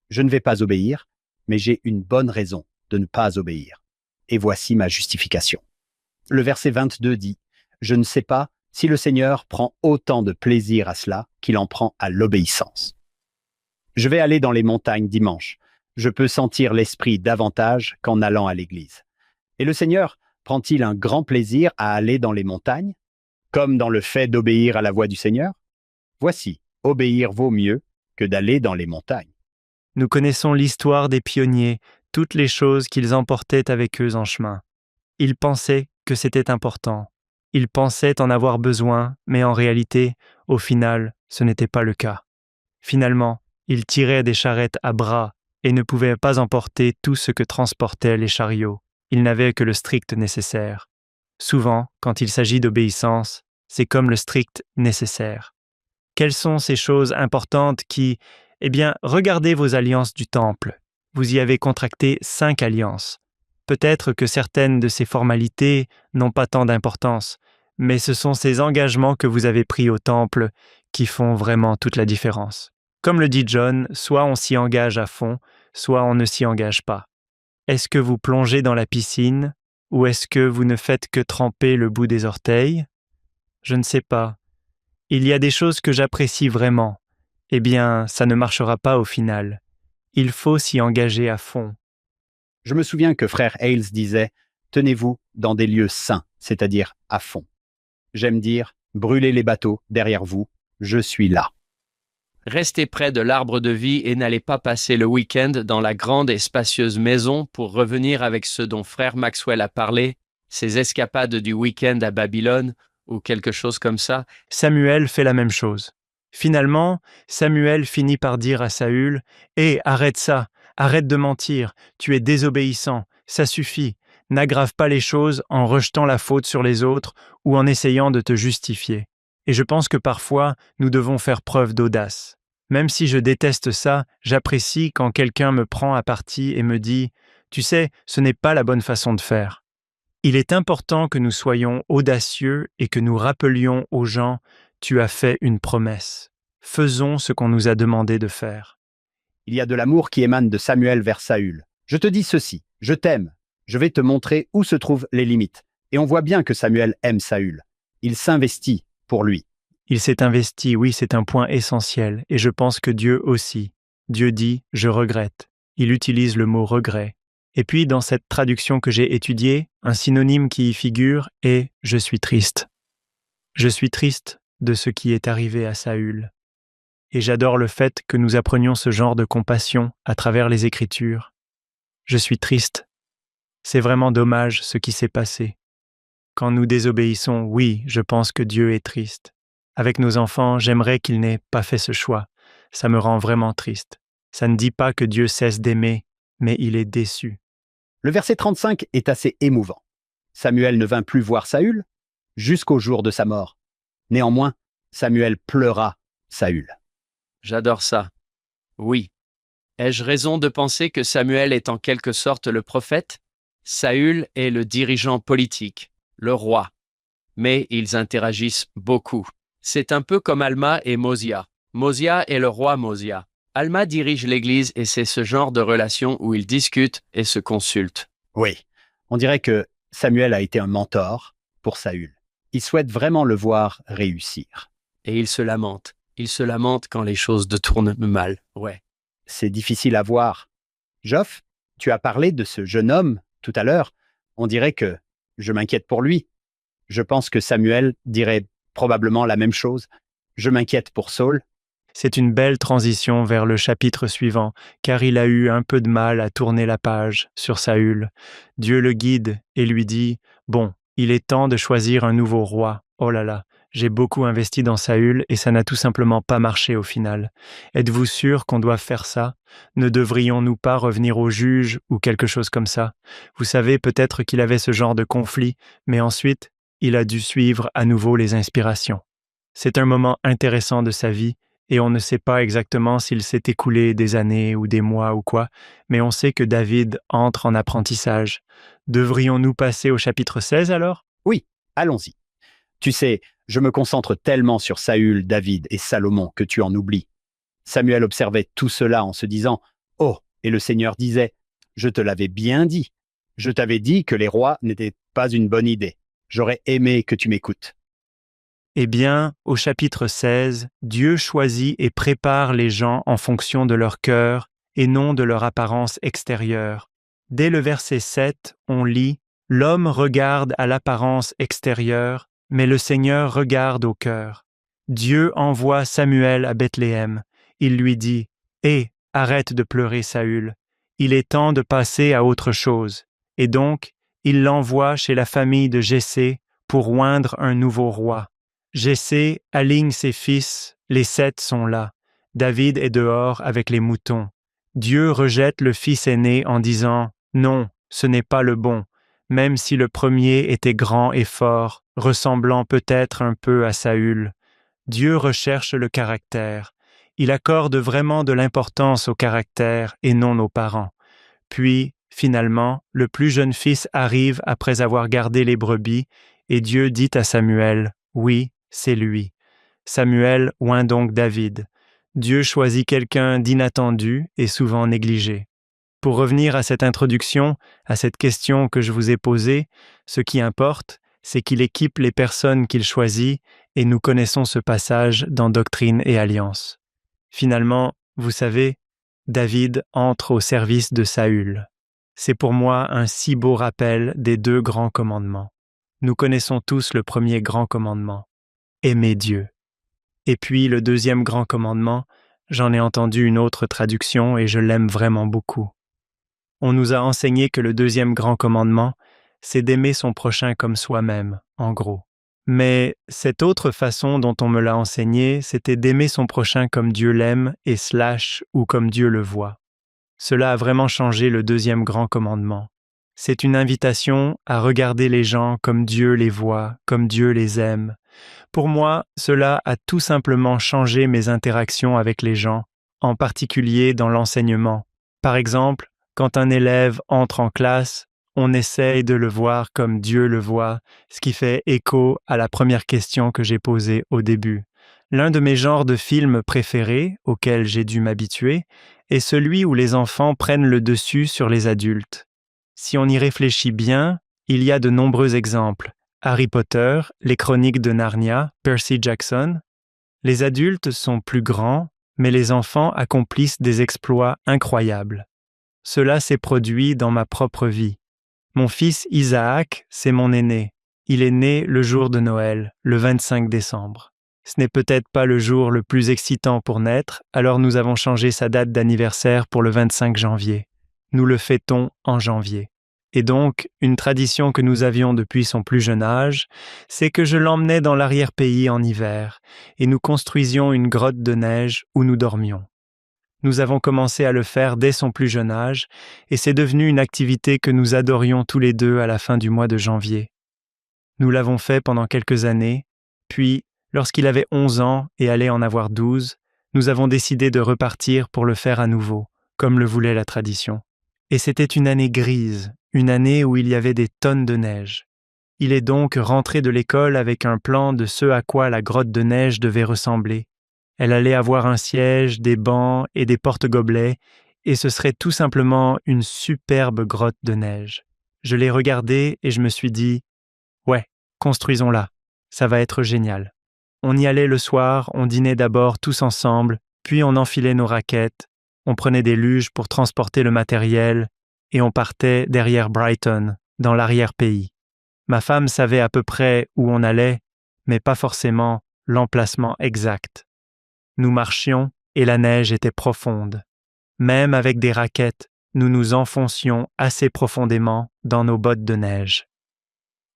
je ne vais pas obéir, mais j'ai une bonne raison de ne pas obéir. Et voici ma justification. Le verset 22 dit « Je ne sais pas si le Seigneur prend autant de plaisir à cela qu'il en prend à l'obéissance. » Je vais aller dans les montagnes dimanche. Je peux sentir l'esprit davantage qu'en allant à l'église. Et le Seigneur prend-il un grand plaisir à aller dans les montagnes, comme dans le fait d'obéir à la voix du Seigneur? Voici, obéir vaut mieux que d'aller dans les montagnes. Nous connaissons l'histoire des pionniers, toutes les choses qu'ils emportaient avec eux en chemin. Ils pensaient que c'était important. Ils pensaient en avoir besoin, mais en réalité, au final, ce n'était pas le cas. Finalement, ils tiraient des charrettes à bras et ne pouvaient pas emporter tout ce que transportaient les chariots. Ils n'avaient que le strict nécessaire. Souvent, quand il s'agit d'obéissance, c'est comme le strict nécessaire. Quelles sont ces choses importantes qui… Eh bien, regardez vos alliances du temple. Vous y avez contracté 5 alliances. Peut-être que certaines de ces formalités n'ont pas tant d'importance, mais ce sont ces engagements que vous avez pris au temple qui font vraiment toute la différence. Comme le dit John, soit on s'y engage à fond, soit on ne s'y engage pas. Est-ce que vous plongez dans la piscine ou est-ce que vous ne faites que tremper le bout des orteils? Je ne sais pas. Il y a des choses que j'apprécie vraiment. Eh bien, ça ne marchera pas au final. Il faut s'y engager à fond. Je me souviens que frère Hales disait « Tenez-vous dans des lieux saints, c'est-à-dire à fond ». J'aime dire « Brûlez les bateaux derrière vous, je suis là ». Restez près de l'arbre de vie et n'allez pas passer le week-end dans la grande et spacieuse maison pour revenir avec ce dont frère Maxwell a parlé, ses escapades du week-end à Babylone ou quelque chose comme ça. Samuel fait la même chose. Finalement, Samuel finit par dire à Saül « Hé, arrête ça, arrête de mentir, tu es désobéissant, ça suffit, n'aggrave pas les choses en rejetant la faute sur les autres ou en essayant de te justifier. » Et je pense que parfois, nous devons faire preuve d'audace. Même si je déteste ça, j'apprécie quand quelqu'un me prend à partie et me dit « Tu sais, ce n'est pas la bonne façon de faire. » Il est important que nous soyons audacieux et que nous rappelions aux gens « Tu as fait une promesse. Faisons ce qu'on nous a demandé de faire. » Il y a de l'amour qui émane de Samuel vers Saül. Je te dis ceci, je t'aime, je vais te montrer où se trouvent les limites. Et on voit bien que Samuel aime Saül. Il s'investit pour lui. Il s'est investi, oui, c'est un point essentiel, et je pense que Dieu aussi. Dieu dit « je regrette ». Il utilise le mot « regret ». Et puis, dans cette traduction que j'ai étudiée, un synonyme qui y figure est « je suis triste ». Je suis triste de ce qui est arrivé à Saül. Et j'adore le fait que nous apprenions ce genre de compassion à travers les Écritures. Je suis triste. C'est vraiment dommage ce qui s'est passé. Quand nous désobéissons, oui, je pense que Dieu est triste. Avec nos enfants, j'aimerais qu'ils n'aient pas fait ce choix. Ça me rend vraiment triste. Ça ne dit pas que Dieu cesse d'aimer, mais il est déçu. Le verset 35 est assez émouvant. Samuel ne vint plus voir Saül jusqu'au jour de sa mort. Néanmoins, Samuel pleura Saül. J'adore ça. Oui. Ai-je raison de penser que Samuel est en quelque sorte le prophète? Saül est le dirigeant politique, le roi. Mais ils interagissent beaucoup. C'est un peu comme Alma et Mosia. Mosia est le roi Mosia. Alma dirige l'Église et c'est ce genre de relation où ils discutent et se consultent. Oui, on dirait que Samuel a été un mentor pour Saül. Il souhaite vraiment le voir réussir. Et il se lamente. Il se lamente quand les choses tournent mal. Ouais. C'est difficile à voir. Joff, tu as parlé de ce jeune homme tout à l'heure. On dirait que je m'inquiète pour lui. Je pense que Samuel dirait probablement la même chose. Je m'inquiète pour Saul. C'est une belle transition vers le chapitre suivant, car il a eu un peu de mal à tourner la page sur Saül. Dieu le guide et lui dit « Bon, il est temps de choisir un nouveau roi. Oh là là, j'ai beaucoup investi dans Saül et ça n'a tout simplement pas marché au final. Êtes-vous sûr qu'on doit faire ça? Ne devrions-nous pas revenir au juge ou quelque chose comme ça? Vous savez, peut-être qu'il avait ce genre de conflit, mais ensuite, il a dû suivre à nouveau les inspirations. C'est un moment intéressant de sa vie, et on ne sait pas exactement s'il s'est écoulé des années ou des mois ou quoi, mais on sait que David entre en apprentissage. Devrions-nous passer au chapitre 16 alors? Oui, allons-y. Tu sais, je me concentre tellement sur Saül, David et Salomon que tu en oublies. Samuel observait tout cela en se disant « Oh !» et le Seigneur disait « Je te l'avais bien dit. Je t'avais dit que les rois n'étaient pas une bonne idée. J'aurais aimé que tu m'écoutes. » Eh bien, au chapitre 16, Dieu choisit et prépare les gens en fonction de leur cœur et non de leur apparence extérieure. Dès le verset 7, on lit « L'homme regarde à l'apparence extérieure, mais le Seigneur regarde au cœur. » Dieu envoie Samuel à Bethléem. Il lui dit « Hé, arrête de pleurer Saül. Il est temps de passer à autre chose. » Et donc, il l'envoie chez la famille de Jessé pour oindre un nouveau roi. Jessé aligne ses fils, les 7 sont là. David est dehors avec les moutons. Dieu rejette le fils aîné en disant « Non, ce n'est pas le bon », même si le premier était grand et fort, ressemblant peut-être un peu à Saül. Dieu recherche le caractère. Il accorde vraiment de l'importance au caractère et non aux parents. Puis, finalement, le plus jeune fils arrive après avoir gardé les brebis et Dieu dit à Samuel « Oui, c'est lui. » Samuel oint donc David. Dieu choisit quelqu'un d'inattendu et souvent négligé. Pour revenir à cette introduction, à cette question que je vous ai posée, ce qui importe, c'est qu'il équipe les personnes qu'il choisit, et nous connaissons ce passage dans Doctrine et Alliance. Finalement, vous savez, David entre au service de Saül. C'est pour moi un si beau rappel des 2 grands commandements. Nous connaissons tous le premier grand commandement, aimer Dieu. Et puis le deuxième grand commandement, j'en ai entendu une autre traduction et je l'aime vraiment beaucoup. On nous a enseigné que le deuxième grand commandement, c'est d'aimer son prochain comme soi-même, en gros. Mais cette autre façon dont on me l'a enseigné, c'était d'aimer son prochain comme Dieu l'aime et ou comme Dieu le voit. Cela a vraiment changé le deuxième grand commandement. C'est une invitation à regarder les gens comme Dieu les voit, comme Dieu les aime. Pour moi, cela a tout simplement changé mes interactions avec les gens, en particulier dans l'enseignement. Par exemple, quand un élève entre en classe, on essaye de le voir comme Dieu le voit, ce qui fait écho à la première question que j'ai posée au début. L'un de mes genres de films préférés, auxquels j'ai dû m'habituer, est celui où les enfants prennent le dessus sur les adultes. Si on y réfléchit bien, il y a de nombreux exemples. Harry Potter, les Chroniques de Narnia, Percy Jackson. Les adultes sont plus grands, mais les enfants accomplissent des exploits incroyables. Cela s'est produit dans ma propre vie. Mon fils Isaac, c'est mon aîné. Il est né le jour de Noël, le 25 décembre. Ce n'est peut-être pas le jour le plus excitant pour naître, alors nous avons changé sa date d'anniversaire pour le 25 janvier. Nous le fêtons en janvier. Et donc, une tradition que nous avions depuis son plus jeune âge, c'est que je l'emmenais dans l'arrière-pays en hiver, et nous construisions une grotte de neige où nous dormions. Nous avons commencé à le faire dès son plus jeune âge, et c'est devenu une activité que nous adorions tous les deux à la fin du mois de janvier. Nous l'avons fait pendant quelques années, puis, lorsqu'il avait 11 ans et allait en avoir 12, nous avons décidé de repartir pour le faire à nouveau, comme le voulait la tradition. Et c'était une année grise, une année où il y avait des tonnes de neige. Il est donc rentré de l'école avec un plan de ce à quoi la grotte de neige devait ressembler. Elle allait avoir un siège, des bancs et des porte-gobelets, et ce serait tout simplement une superbe grotte de neige. Je l'ai regardée et je me suis dit « Ouais, construisons-la, ça va être génial ». On y allait le soir, on dînait d'abord tous ensemble, puis on enfilait nos raquettes, on prenait des luges pour transporter le matériel, et on partait derrière Brighton, dans l'arrière-pays. Ma femme savait à peu près où on allait, mais pas forcément l'emplacement exact. Nous marchions et la neige était profonde. Même avec des raquettes, nous nous enfoncions assez profondément dans nos bottes de neige.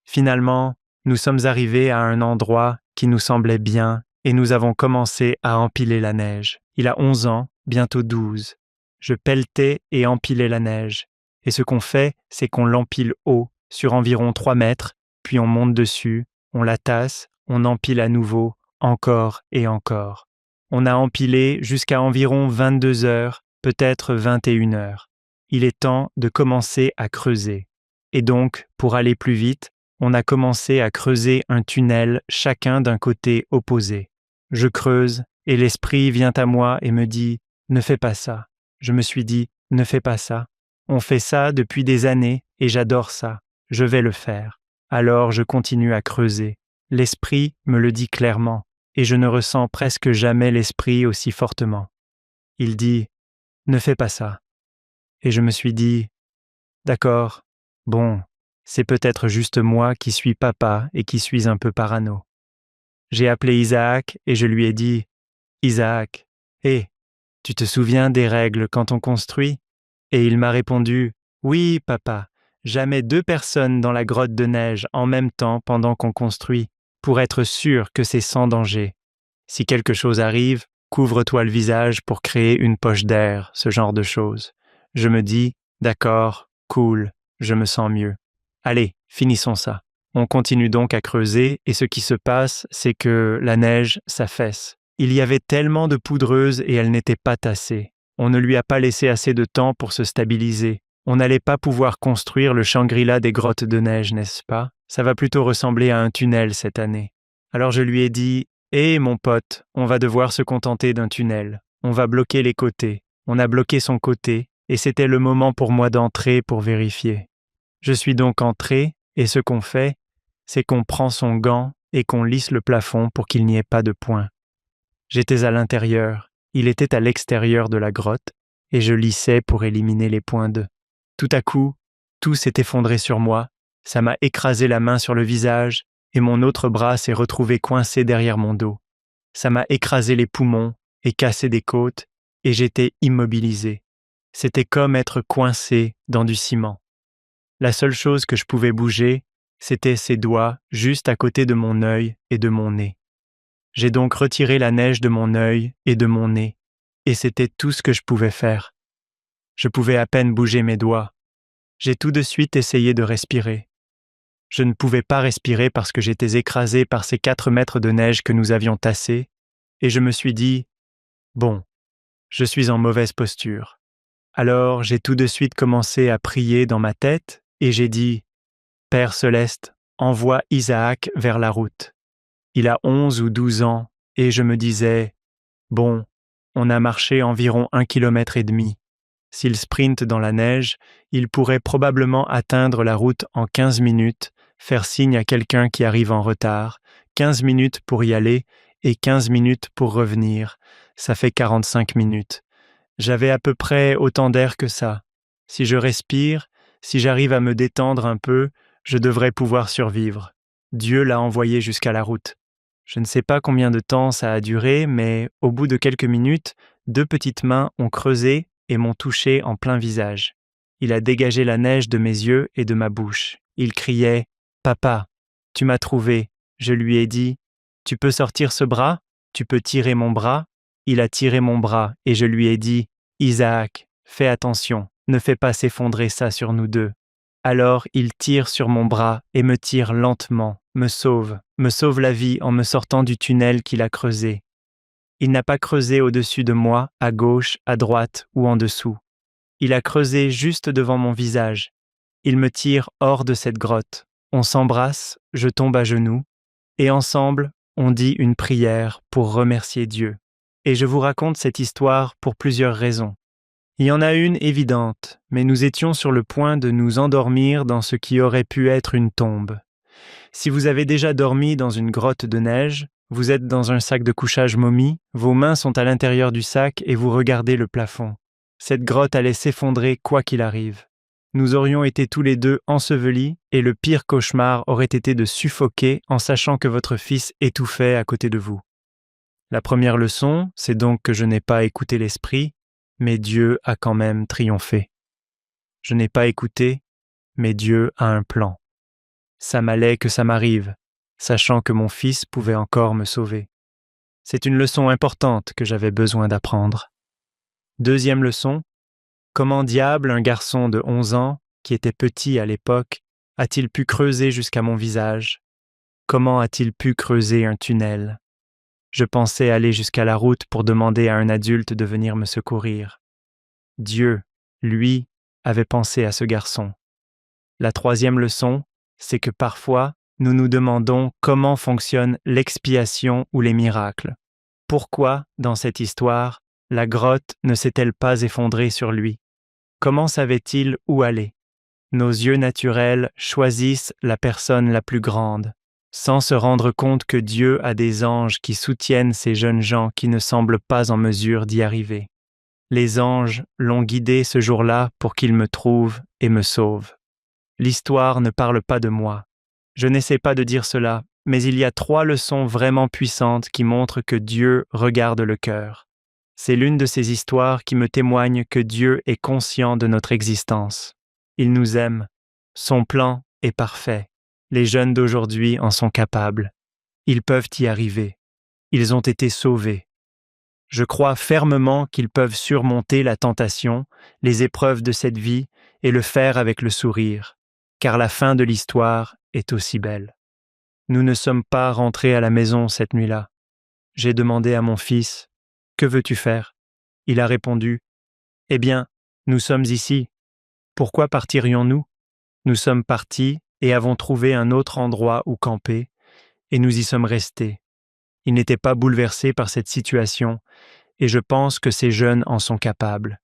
Finalement, nous sommes arrivés à un endroit qui nous semblait bien et nous avons commencé à empiler la neige. Il a 11 ans, bientôt 12. Je pelletais et empilais la neige. Et ce qu'on fait, c'est qu'on l'empile haut, sur environ 3 mètres, puis on monte dessus, on la tasse, on empile à nouveau, encore et encore. On a empilé jusqu'à environ 22 heures, peut-être 21 heures. Il est temps de commencer à creuser. Et donc, pour aller plus vite, on a commencé à creuser un tunnel chacun d'un côté opposé. Je creuse et l'esprit vient à moi et me dit « Ne fais pas ça ». Je me suis dit « Ne fais pas ça ». On fait ça depuis des années et j'adore ça. Je vais le faire. Alors je continue à creuser. L'esprit me le dit clairement et je ne ressens presque jamais l'esprit aussi fortement. Il dit « Ne fais pas ça ». Et je me suis dit « D'accord, bon, c'est peut-être juste moi qui suis papa et qui suis un peu parano. » J'ai appelé Isaac et je lui ai dit « Isaac, hé, tu te souviens des règles quand on construit ?» Et il m'a répondu « Oui, papa, jamais 2 personnes dans la grotte de neige en même temps pendant qu'on construit, pour être sûr que c'est sans danger. Si quelque chose arrive, couvre-toi le visage pour créer une poche d'air, ce genre de choses. » Je me dis « D'accord, cool, je me sens mieux. Allez, finissons ça. » On continue donc à creuser et ce qui se passe, c'est que la neige s'affaisse. Il y avait tellement de poudreuse et elle n'était pas tassée. On ne lui a pas laissé assez de temps pour se stabiliser. On n'allait pas pouvoir construire le Shangri-La des grottes de neige, n'est-ce pas? Ça va plutôt ressembler à un tunnel cette année. Alors je lui ai dit « Hé, mon pote, on va devoir se contenter d'un tunnel. On va bloquer les côtés. » On a bloqué son côté et c'était le moment pour moi d'entrer pour vérifier. Je suis donc entré, et ce qu'on fait, c'est qu'on prend son gant et qu'on lisse le plafond pour qu'il n'y ait pas de points. J'étais à l'intérieur, il était à l'extérieur de la grotte, et je lissais pour éliminer les points d'eux. Tout à coup, tout s'est effondré sur moi, ça m'a écrasé la main sur le visage, et mon autre bras s'est retrouvé coincé derrière mon dos. Ça m'a écrasé les poumons et cassé des côtes, et j'étais immobilisé. C'était comme être coincé dans du ciment. La seule chose que je pouvais bouger, c'était ses doigts juste à côté de mon œil et de mon nez. J'ai donc retiré la neige de mon œil et de mon nez, et c'était tout ce que je pouvais faire. Je pouvais à peine bouger mes doigts. J'ai tout de suite essayé de respirer. Je ne pouvais pas respirer parce que j'étais écrasé par ces 4 mètres de neige que nous avions tassés, et je me suis dit, bon, je suis en mauvaise posture. Alors j'ai tout de suite commencé à prier dans ma tête, et j'ai dit, Père céleste, envoie Isaac vers la route. Il a 11 ou 12 ans, et je me disais, bon, on a marché environ 1,5 kilomètre. S'il sprinte dans la neige, il pourrait probablement atteindre la route en 15 minutes, faire signe à quelqu'un qui arrive en retard, 15 minutes pour y aller et 15 minutes pour revenir. Ça fait 45 minutes. J'avais à peu près autant d'air que ça. Si je respire, si j'arrive à me détendre un peu, je devrais pouvoir survivre. Dieu l'a envoyé jusqu'à la route. Je ne sais pas combien de temps ça a duré, mais au bout de quelques minutes, 2 petites mains ont creusé et m'ont touché en plein visage. Il a dégagé la neige de mes yeux et de ma bouche. Il criait « Papa, tu m'as trouvé ». Je lui ai dit « Tu peux sortir ce bras ? Tu peux tirer mon bras ?» Il a tiré mon bras et je lui ai dit « Isaac, fais attention, ne fais pas s'effondrer ça sur nous deux. » Alors il tire sur mon bras et me tire lentement, me sauve la vie en me sortant du tunnel qu'il a creusé. Il n'a pas creusé au-dessus de moi, à gauche, à droite ou en dessous. Il a creusé juste devant mon visage. Il me tire hors de cette grotte. On s'embrasse, je tombe à genoux, et ensemble, on dit une prière pour remercier Dieu. Et je vous raconte cette histoire pour plusieurs raisons. Il y en a une évidente, mais nous étions sur le point de nous endormir dans ce qui aurait pu être une tombe. Si vous avez déjà dormi dans une grotte de neige, vous êtes dans un sac de couchage momie, vos mains sont à l'intérieur du sac et vous regardez le plafond. Cette grotte allait s'effondrer quoi qu'il arrive. Nous aurions été tous les deux ensevelis et le pire cauchemar aurait été de suffoquer en sachant que votre fils étouffait à côté de vous. La première leçon, c'est donc que je n'ai pas écouté l'esprit, mais Dieu a quand même triomphé. Je n'ai pas écouté, mais Dieu a un plan. Ça m'allait que ça m'arrive, sachant que mon fils pouvait encore me sauver. C'est une leçon importante que j'avais besoin d'apprendre. Deuxième leçon, comment diable un garçon de 11 ans, qui était petit à l'époque, a-t-il pu creuser jusqu'à mon visage? Comment a-t-il pu creuser un tunnel? Je pensais aller jusqu'à la route pour demander à un adulte de venir me secourir. Dieu, lui, avait pensé à ce garçon. La troisième leçon, c'est que parfois, nous nous demandons comment fonctionne l'expiation ou les miracles. Pourquoi, dans cette histoire, la grotte ne s'est-elle pas effondrée sur lui? Comment savait-il où aller? Nos yeux naturels choisissent la personne la plus grande, sans se rendre compte que Dieu a des anges qui soutiennent ces jeunes gens qui ne semblent pas en mesure d'y arriver. Les anges l'ont guidé ce jour-là pour qu'il me trouve et me sauve. L'histoire ne parle pas de moi. Je n'essaie pas de dire cela, mais il y a 3 leçons vraiment puissantes qui montrent que Dieu regarde le cœur. C'est l'une de ces histoires qui me témoigne que Dieu est conscient de notre existence. Il nous aime. Son plan est parfait. Les jeunes d'aujourd'hui en sont capables. Ils peuvent y arriver. Ils ont été sauvés. Je crois fermement qu'ils peuvent surmonter la tentation, les épreuves de cette vie et le faire avec le sourire, car la fin de l'histoire est aussi belle. Nous ne sommes pas rentrés à la maison cette nuit-là. J'ai demandé à mon fils « Que veux-tu faire ?» Il a répondu « Eh bien, nous sommes ici. Pourquoi partirions-nous ? Nous sommes partis et avons trouvé un autre endroit où camper, et nous y sommes restés. Il n'était pas bouleversé par cette situation, et je pense que ces jeunes en sont capables.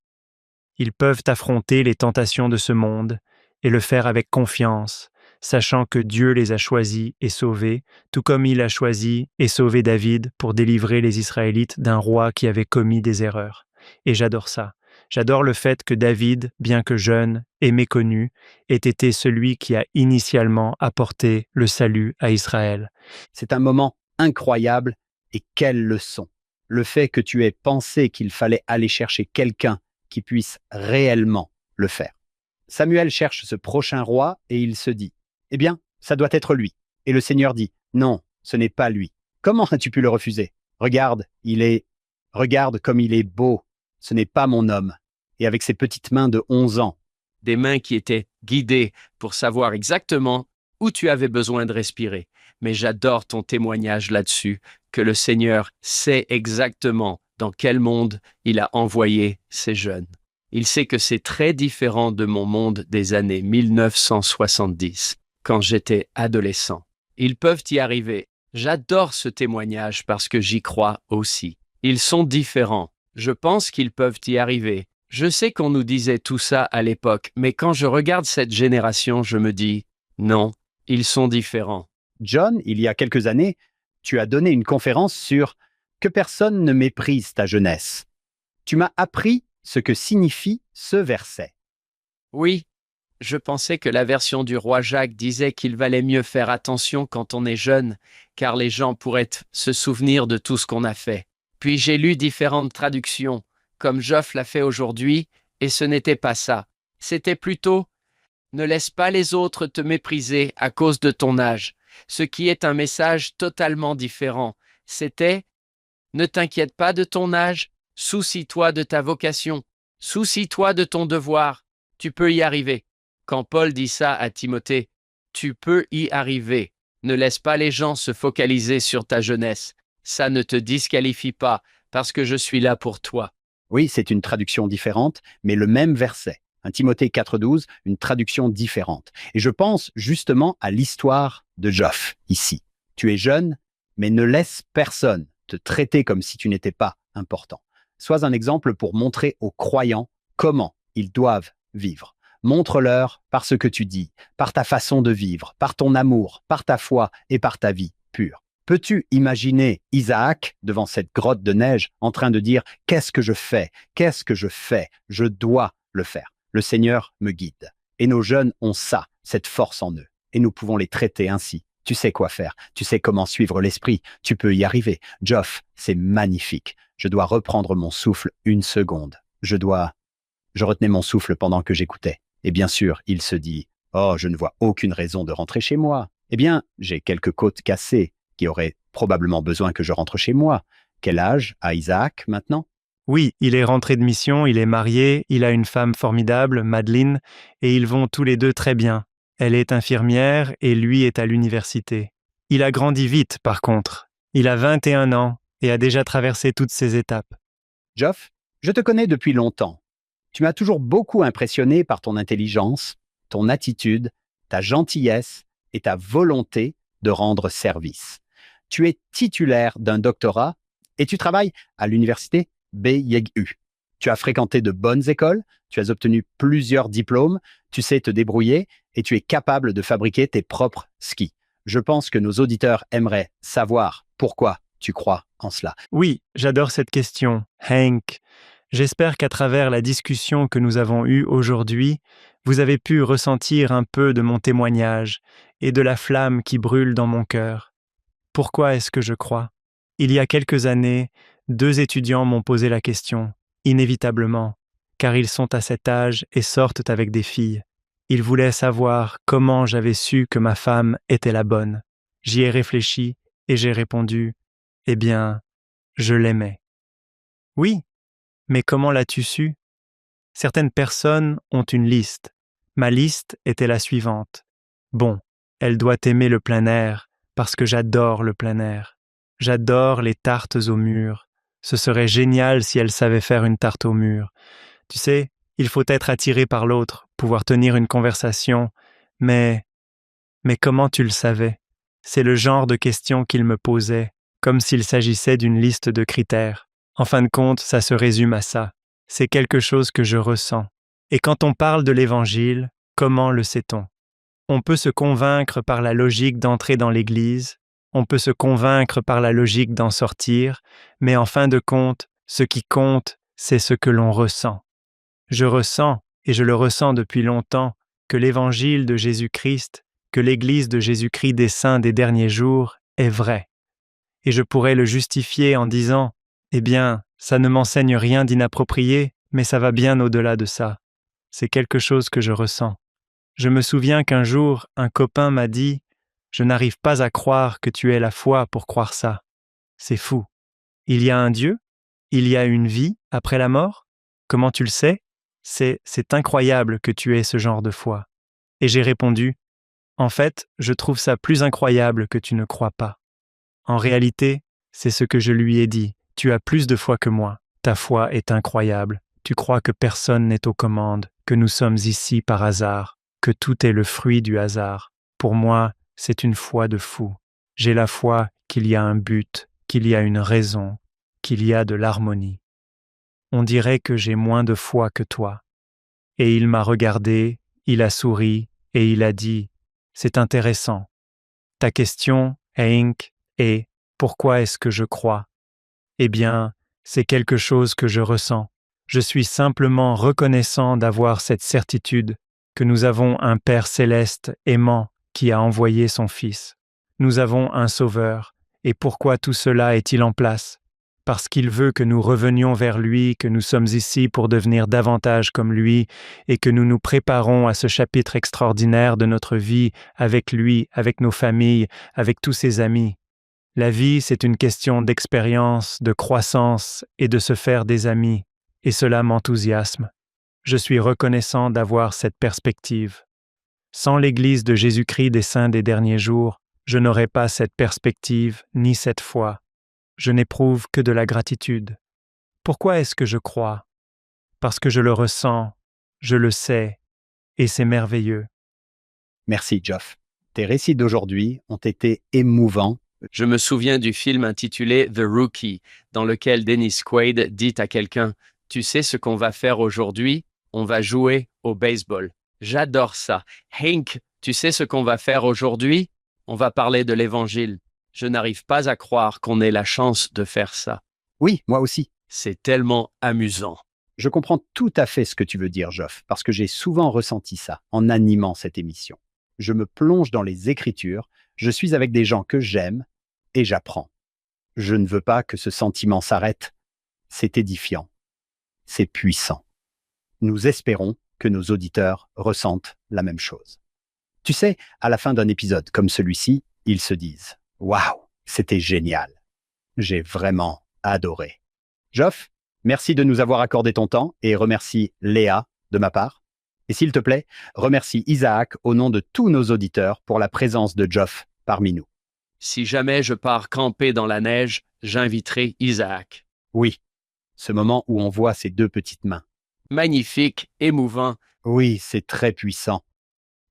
Ils peuvent affronter les tentations de ce monde et le faire avec confiance, sachant que Dieu les a choisis et sauvés, tout comme il a choisi et sauvé David pour délivrer les Israélites d'un roi qui avait commis des erreurs. Et j'adore ça. J'adore le fait que David, bien que jeune et méconnu, ait été celui qui a initialement apporté le salut à Israël. C'est un moment incroyable et quelle leçon. Le fait que tu aies pensé qu'il fallait aller chercher quelqu'un qui puisse réellement le faire. Samuel cherche ce prochain roi et il se dit, eh bien, ça doit être lui. Et le Seigneur dit, non, ce n'est pas lui. Comment as-tu pu le refuser? Regarde comme il est beau. Ce n'est pas mon homme. Et avec ses petites mains de 11 ans. Des mains qui étaient guidées pour savoir exactement où tu avais besoin de respirer. Mais j'adore ton témoignage là-dessus, que le Seigneur sait exactement dans quel monde il a envoyé ces jeunes. Il sait que c'est très différent de mon monde des années 1970, quand j'étais adolescent. Ils peuvent y arriver. J'adore ce témoignage parce que j'y crois aussi. Ils sont différents. Je pense qu'ils peuvent y arriver. Je sais qu'on nous disait tout ça à l'époque, mais quand je regarde cette génération, je me dis, non, ils sont différents. John, il y a quelques années, tu as donné une conférence sur « Que personne ne méprise ta jeunesse ». Tu m'as appris ce que signifie ce verset. Oui, je pensais que la version du roi Jacques disait qu'il valait mieux faire attention quand on est jeune, car les gens pourraient se souvenir de tout ce qu'on a fait. Puis j'ai lu différentes traductions, comme Geoff l'a fait aujourd'hui, et ce n'était pas ça. C'était plutôt « Ne laisse pas les autres te mépriser à cause de ton âge », ce qui est un message totalement différent. C'était « Ne t'inquiète pas de ton âge, soucie-toi de ta vocation, soucie-toi de ton devoir, tu peux y arriver ». Quand Paul dit ça à Timothée, « Tu peux y arriver, ne laisse pas les gens se focaliser sur ta jeunesse, ça ne te disqualifie pas, parce que je suis là pour toi. » Oui, c'est une traduction différente, mais le même verset. Un Timothée 4,12, une traduction différente. Et je pense justement à l'histoire de Geoff, ici. Tu es jeune, mais ne laisse personne te traiter comme si tu n'étais pas important. Sois un exemple pour montrer aux croyants comment ils doivent vivre. Montre-leur par ce que tu dis, par ta façon de vivre, par ton amour, par ta foi et par ta vie pure. Peux-tu imaginer Isaac devant cette grotte de neige en train de dire « Qu'est-ce que je fais? Qu'est-ce que je fais? Je dois le faire. Le Seigneur me guide. » Et nos jeunes ont ça, cette force en eux. Et nous pouvons les traiter ainsi. Tu sais quoi faire. Tu sais comment suivre l'esprit. Tu peux y arriver. Geoff, c'est magnifique. Je dois reprendre mon souffle une seconde. Je retenais mon souffle pendant que j'écoutais. Et bien sûr, il se dit « Oh, je ne vois aucune raison de rentrer chez moi. Eh bien, j'ai quelques côtes cassées qui auraient probablement besoin que je rentre chez moi. Quel âge a Isaac maintenant? » Oui, il est rentré de mission, il est marié, il a une femme formidable, Madeleine, et ils vont tous les deux très bien. Elle est infirmière et lui est à l'université. Il a grandi vite, par contre. Il a 21 ans et a déjà traversé toutes ces étapes. Geoff, je te connais depuis longtemps. Tu m'as toujours beaucoup impressionné par ton intelligence, ton attitude, ta gentillesse et ta volonté de rendre service. Tu es titulaire d'un doctorat et tu travailles à l'université BYU. Tu as fréquenté de bonnes écoles, tu as obtenu plusieurs diplômes, tu sais te débrouiller et tu es capable de fabriquer tes propres skis. Je pense que nos auditeurs aimeraient savoir pourquoi tu crois en cela. Oui, j'adore cette question, Hank. J'espère qu'à travers la discussion que nous avons eue aujourd'hui, vous avez pu ressentir un peu de mon témoignage et de la flamme qui brûle dans mon cœur. Pourquoi est-ce que je crois? Il y a quelques années, 2 étudiants m'ont posé la question, inévitablement, car ils sont à cet âge et sortent avec des filles. Ils voulaient savoir comment j'avais su que ma femme était la bonne. J'y ai réfléchi et j'ai répondu, « Eh bien, je l'aimais. » Oui, mais comment l'as-tu su? Certaines personnes ont une liste. Ma liste était la suivante. Bon, elle doit aimer le plein air, parce que j'adore le plein air. J'adore les tartes au mur. Ce serait génial si elle savait faire une tarte au mur. Tu sais, il faut être attiré par l'autre, pouvoir tenir une conversation, mais comment tu le savais? C'est le genre de question qu'il me posait, comme s'il s'agissait d'une liste de critères. En fin de compte, ça se résume à ça. C'est quelque chose que je ressens. Et quand on parle de l'Évangile, comment le sait-on? On peut se convaincre par la logique d'entrer dans l'Église, on peut se convaincre par la logique d'en sortir, mais en fin de compte, ce qui compte, c'est ce que l'on ressent. Je ressens, et je le ressens depuis longtemps, que l'Évangile de Jésus-Christ, que l'Église de Jésus-Christ des saints des derniers jours est vrai. Et je pourrais le justifier en disant « Eh bien, ça ne m'enseigne rien d'inapproprié, mais ça va bien au-delà de ça. C'est quelque chose que je ressens. » Je me souviens qu'un jour, un copain m'a dit « Je n'arrive pas à croire que tu aies la foi pour croire ça. C'est fou. Il y a un Dieu? Il y a une vie après la mort? Comment tu le sais? C'est incroyable que tu aies ce genre de foi. » Et j'ai répondu « En fait, je trouve ça plus incroyable que tu ne crois pas. » En réalité, c'est ce que je lui ai dit. Tu as plus de foi que moi. Ta foi est incroyable. Tu crois que personne n'est aux commandes, que nous sommes ici par hasard, que tout est le fruit du hasard. Pour moi, c'est une foi de fou. J'ai la foi qu'il y a un but, qu'il y a une raison, qu'il y a de l'harmonie. On dirait que j'ai moins de foi que toi. Et il m'a regardé, il a souri et il a dit « C'est intéressant. Ta question, Hank, est « Pourquoi est-ce que je crois ?» Eh bien, c'est quelque chose que je ressens. Je suis simplement reconnaissant d'avoir cette certitude que nous avons un Père céleste aimant qui a envoyé son Fils. Nous avons un Sauveur. Et pourquoi tout cela est-il en place? Parce qu'il veut que nous revenions vers lui, que nous sommes ici pour devenir davantage comme lui et que nous nous préparons à ce chapitre extraordinaire de notre vie avec lui, avec nos familles, avec tous ses amis. La vie, c'est une question d'expérience, de croissance et de se faire des amis, et cela m'enthousiasme. Je suis reconnaissant d'avoir cette perspective. Sans l'Église de Jésus-Christ des saints des derniers jours, je n'aurais pas cette perspective ni cette foi. Je n'éprouve que de la gratitude. Pourquoi est-ce que je crois? Parce que je le ressens, je le sais, et c'est merveilleux. Merci, Geoff. Tes récits d'aujourd'hui ont été émouvants. Je me souviens du film intitulé The Rookie, dans lequel Dennis Quaid dit à quelqu'un « Tu sais ce qu'on va faire aujourd'hui? On va jouer au baseball. » J'adore ça. Hank, tu sais ce qu'on va faire aujourd'hui? On va parler de l'Évangile. Je n'arrive pas à croire qu'on ait la chance de faire ça. Oui, moi aussi. C'est tellement amusant. Je comprends tout à fait ce que tu veux dire, Geoff, parce que j'ai souvent ressenti ça en animant cette émission. Je me plonge dans les Écritures, je suis avec des gens que j'aime et j'apprends. Je ne veux pas que ce sentiment s'arrête. C'est édifiant. C'est puissant. Nous espérons que nos auditeurs ressentent la même chose. Tu sais, à la fin d'un épisode comme celui-ci, ils se disent « Waouh, c'était génial. J'ai vraiment adoré. » Geoff, merci de nous avoir accordé ton temps et remercie Léa de ma part. Et s'il te plaît, remercie Isaac au nom de tous nos auditeurs pour la présence de Geoff parmi nous. Si jamais je pars camper dans la neige, j'inviterai Isaac. Oui, ce moment où on voit ses deux petites mains. Magnifique, émouvant. Oui, c'est très puissant.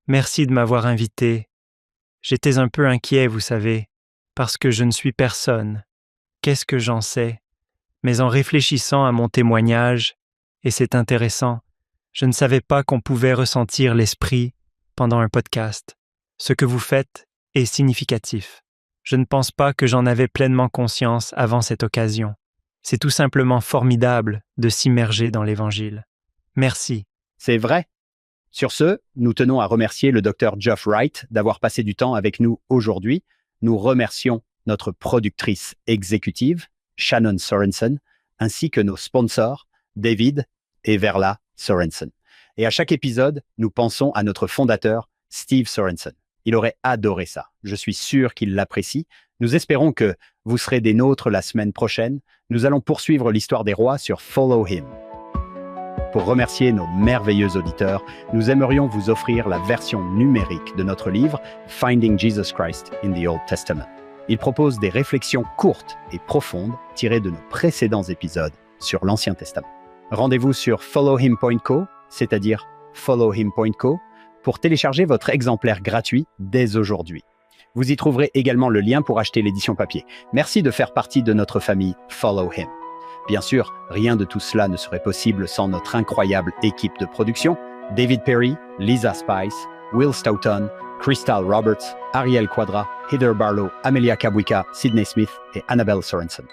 Merci de m'avoir invité. J'étais un peu inquiet, vous savez, parce que je ne suis personne. Qu'est-ce que j'en sais? Mais en réfléchissant à mon témoignage, et c'est intéressant, je ne savais pas qu'on pouvait ressentir l'esprit pendant un podcast. Ce que vous faites est significatif. Je ne pense pas que j'en avais pleinement conscience avant cette occasion. C'est tout simplement formidable de s'immerger dans l'Évangile. Merci. C'est vrai. Sur ce, nous tenons à remercier le Dr Geoff Wright d'avoir passé du temps avec nous aujourd'hui. Nous remercions notre productrice exécutive, Shannon Sorensen, ainsi que nos sponsors, David et Verla Sorensen. Et à chaque épisode, nous pensons à notre fondateur, Steve Sorensen. Il aurait adoré ça. Je suis sûr qu'il l'apprécie. Nous espérons que vous serez des nôtres la semaine prochaine. Nous allons poursuivre l'histoire des rois sur Follow Him. Pour remercier nos merveilleux auditeurs, nous aimerions vous offrir la version numérique de notre livre Finding Jesus Christ in the Old Testament. Il propose des réflexions courtes et profondes tirées de nos précédents épisodes sur l'Ancien Testament. Rendez-vous sur followhim.co, c'est-à-dire followhim.co, pour télécharger votre exemplaire gratuit dès aujourd'hui. Vous y trouverez également le lien pour acheter l'édition papier. Merci de faire partie de notre famille Follow Him. Bien sûr, rien de tout cela ne serait possible sans notre incroyable équipe de production. David Perry, Lisa Spice, Will Stoughton, Crystal Roberts, Ariel Quadra, Heather Barlow, Amelia Kabuika, Sydney Smith et Annabelle Sorensen.